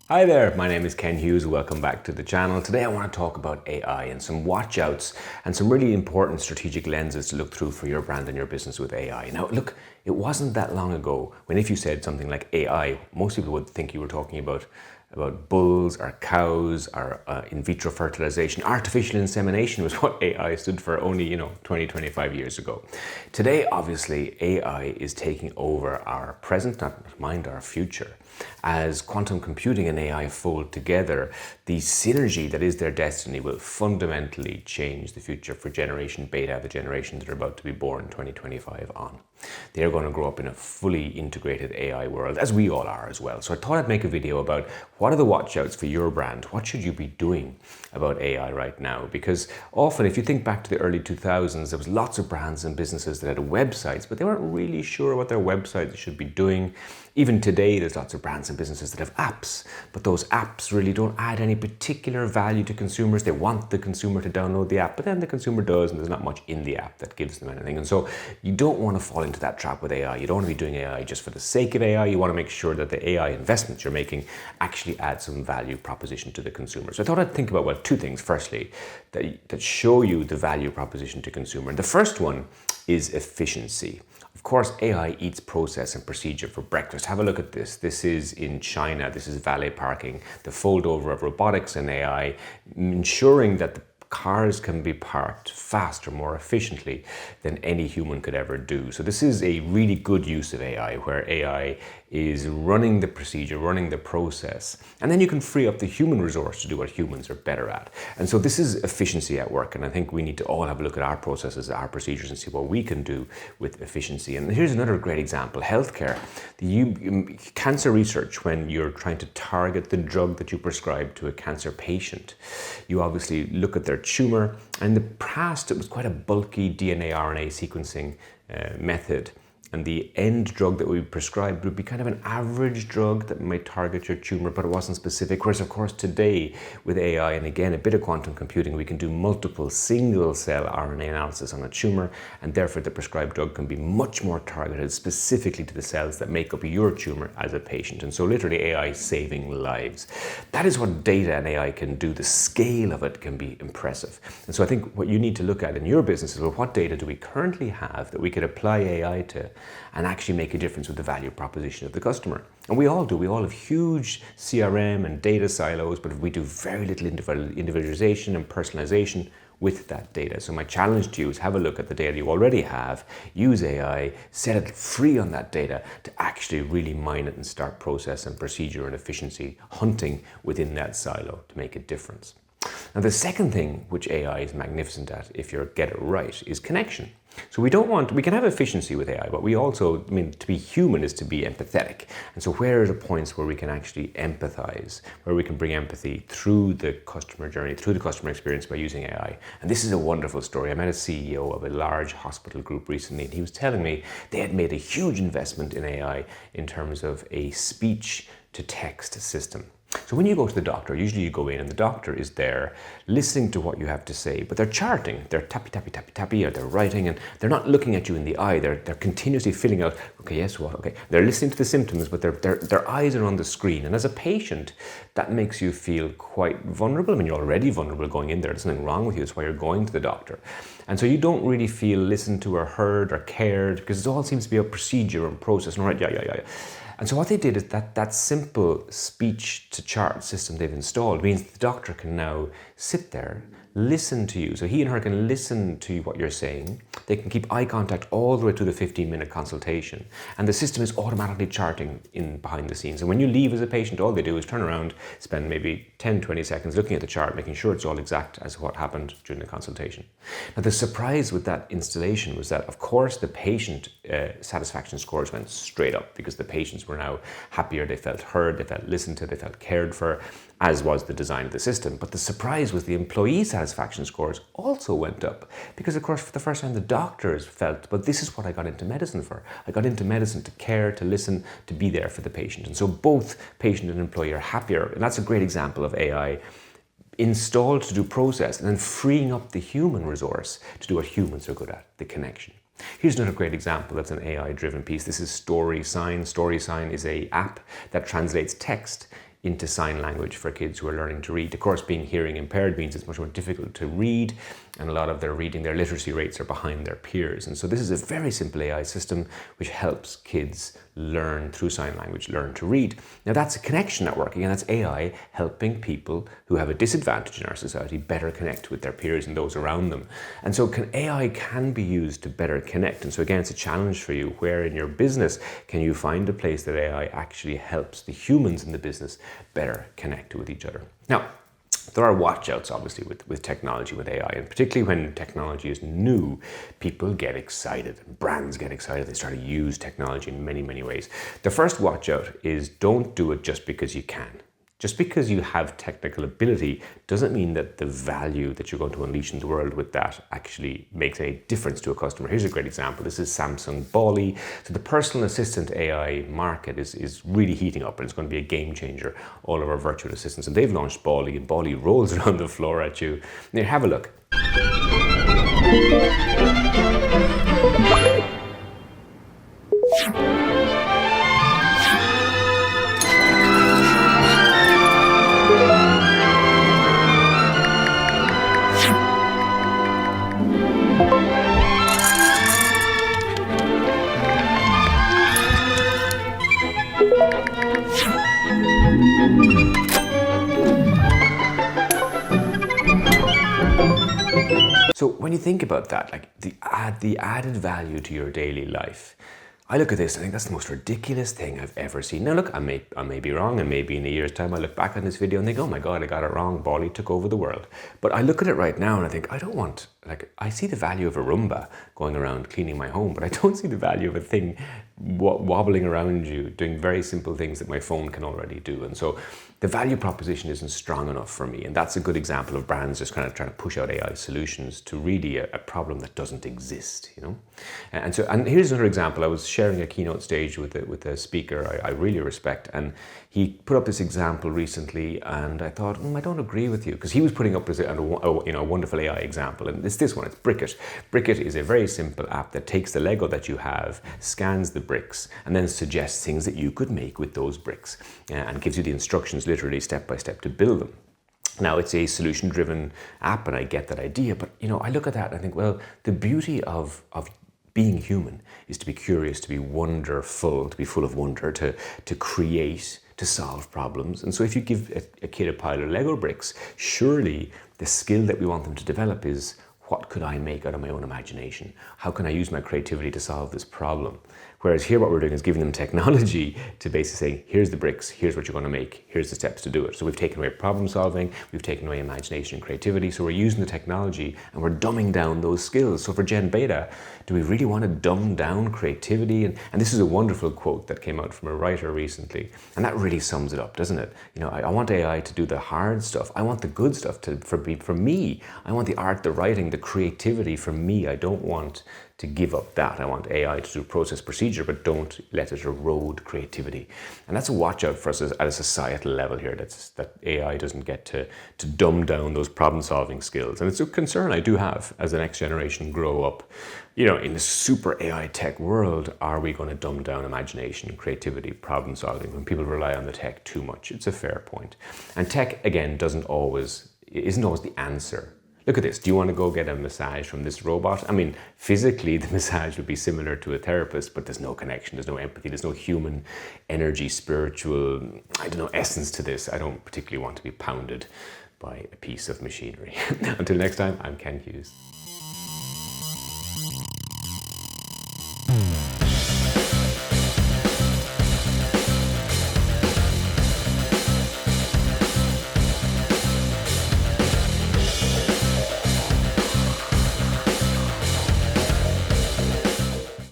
Hi there, my name is Ken Hughes. Welcome back to the channel. Today I want to talk about AI and some watch outs and some really important strategic lenses to look through for your brand and your business with AI. Now look, it wasn't that long ago when if you said something like AI, most people would think you were talking about bulls or cows or in vitro fertilization. Artificial insemination was what AI stood for only 20, 25 years ago. Today obviously AI is taking over our present, not mind our future. As quantum computing and AI fold together, the synergy that is their destiny will fundamentally change the future for Generation Beta, the generation that are about to be born 2025 on. They're going to grow up in a fully integrated AI world, as we all are as well. So I thought I'd make a video about what are the watch outs for your brand? What should you be doing about AI right now? Because often, if you think back to the early 2000s, there was lots of brands and businesses that had websites, but they weren't really sure what their websites should be doing. Even today, there's lots of brands and businesses that have apps, but those apps really don't add any particular value to consumers. They want the consumer to download the app, but then the consumer does, and there's not much in the app that gives them anything. And so you don't want to fall into that trap with AI. You don't want to be doing AI just for the sake of AI. You want to make sure that the AI investments you're making actually add some value proposition to the consumer. So I thought I'd think about, well, two things. Firstly, that show you the value proposition to consumer. And the first one is efficiency. Of course, AI eats process and procedure for breakfast. Have a look at this. This is in China. This is valet parking, the fold over of robotics and AI, ensuring that the cars can be parked faster, more efficiently than any human could ever do. So this is a really good use of AI, where AI is running the procedure, running the process, and then you can free up the human resource to do what humans are better at. And so this is efficiency at work, and I think we need to all have a look at our processes, our procedures, and see what we can do with efficiency. And here's another great example: healthcare. The cancer research, when you're trying to target the drug that you prescribe to a cancer patient, you obviously look at their tumor. And in the past, it was quite a bulky DNA RNA sequencing method. And the end drug that we prescribed would be kind of an average drug that might target your tumor, but it wasn't specific. Whereas, of course, today with AI and again a bit of quantum computing, we can do multiple single cell RNA analysis on a tumor, and therefore the prescribed drug can be much more targeted specifically to the cells that make up your tumor as a patient. And so literally AI is saving lives. That is what data and AI can do. The scale of it can be impressive. And so I think what you need to look at in your business is, well, what data do we currently have that we could apply AI to and actually make a difference with the value proposition of the customer? And we all do. We all have huge CRM and data silos, but we do very little individualization and personalization with that data. So my challenge to you is have a look at the data you already have, use AI, set it free on that data to actually really mine it and start process and procedure and efficiency hunting within that silo to make a difference. Now, the second thing which AI is magnificent at, if you get it right, is connection. So we can have efficiency with AI, but we also, to be human is to be empathetic. And so where are the points where we can actually empathize, where we can bring empathy through the customer journey, through the customer experience by using AI? And this is a wonderful story. I met a CEO of a large hospital group recently, and he was telling me they had made a huge investment in AI in terms of a speech to text system. So when you go to the doctor, usually you go in and the doctor is there listening to what you have to say, but they're charting, they're tappy, tappy, tappy, tappy, or they're writing, and they're not looking at you in the eye. They're continuously filling out, okay, yes, what, okay. They're listening to the symptoms, but their eyes are on the screen. And as a patient, that makes you feel quite vulnerable. You're already vulnerable going in there. There's something wrong with you. That's why you're going to the doctor. And so you don't really feel listened to or heard or cared, because it all seems to be a procedure and process. And right, yeah. And so what they did is that simple speech to chart system they've installed means the doctor can now sit there, listen to you. So he and her can listen to what you're saying. They can keep eye contact all the way through the 15-minute consultation. And the system is automatically charting in behind the scenes. And when you leave as a patient, all they do is turn around, spend maybe 10, 20 seconds looking at the chart, making sure it's all exact as what happened during the consultation. Now, the surprise with that installation was that, of course, the patient satisfaction scores went straight up because the patients were now happier. They felt heard, they felt listened to, they felt cared for, as was the design of the system. But the surprise was the employee satisfaction scores also went up because, of course, for the first time, the doctors felt, but this is what I got into medicine for. I got into medicine to care, to listen, to be there for the patient. And so both patient and employee are happier. And that's a great example of AI installed to do process and then freeing up the human resource to do what humans are good at, the connection. Here's another great example that's an AI-driven piece. This is StorySign. StorySign is an app that translates text into sign language for kids who are learning to read. Of course, being hearing impaired means it's much more difficult to read, and a lot of their literacy rates are behind their peers. And so this is a very simple AI system which helps kids learn through sign language, learn to read. Now that's a connection network. Again, that's AI helping people who have a disadvantage in our society better connect with their peers and those around them. And so AI can be used to better connect. And so again, it's a challenge for you. Where in your business can you find a place that AI actually helps the humans in the business better connect with each other? Now, there are watch-outs, obviously, with technology, with AI, and particularly when technology is new, people get excited, brands get excited, they start to use technology in many, many ways. The first watch-out is don't do it just because you can. Just because you have technical ability doesn't mean that the value that you're going to unleash in the world with that actually makes a difference to a customer. Here's a great example. This is Samsung Bali. So the personal assistant AI market is really heating up, and it's going to be a game changer, all of our virtual assistants. And they've launched Bali, and Bali rolls around the floor at you. Now, have a look. So when you think about that, like the added value to your daily life, I look at this, I think that's the most ridiculous thing I've ever seen. Now look, I may be wrong, and maybe in a year's time I look back on this video and think, oh my God, I got it wrong, Bali took over the world. But I look at it right now and I think, I see the value of a Roomba going around cleaning my home, but I don't see the value of a thing wobbling around you, doing very simple things that my phone can already do. And so the value proposition isn't strong enough for me. And that's a good example of brands just kind of trying to push out AI solutions to really a problem that doesn't exist, you know? And here's another example. I was sharing a keynote stage with a speaker I really respect, and he put up this example recently, and I thought, I don't agree with you, because he was putting up a wonderful AI example, and it's this one, it's Bricket. Bricket is a very simple app that takes the Lego that you have, scans the bricks, and then suggests things that you could make with those bricks, and gives you the instructions literally step by step to build them. Now, it's a solution-driven app, and I get that idea, but I look at that and I think, well, the beauty of being human is to be curious, to be wonderful, to be full of wonder, to create, to solve problems. And so if you give a kid a pile of Lego bricks, surely the skill that we want them to develop is, what could I make out of my own imagination? How can I use my creativity to solve this problem? Whereas here what we're doing is giving them technology to basically say, here's the bricks, here's what you're going to make, here's the steps to do it. So we've taken away problem solving, we've taken away imagination and creativity, so we're using the technology and we're dumbing down those skills. So for Gen Beta, do we really want to dumb down creativity? And this is a wonderful quote that came out from a writer recently, and that really sums it up, doesn't it? I want AI to do the hard stuff. I want the good stuff for me. I want the art, the writing, the creativity for me. I don't want to give up that. I want AI to do process procedure, but don't let it erode creativity. And that's a watch out for us at a societal level here, that AI doesn't get to dumb down those problem solving skills. And it's a concern I do have as the next generation grow up. In the super AI tech world, are we going to dumb down imagination, creativity, problem solving when people rely on the tech too much? It's a fair point. And tech, again, isn't always the answer. Look at this. Do you want to go get a massage from this robot? I mean, physically, the massage would be similar to a therapist, but there's no connection, there's no empathy, there's no human energy, spiritual, essence to this. I don't particularly want to be pounded by a piece of machinery. Until next time, I'm Ken Hughes.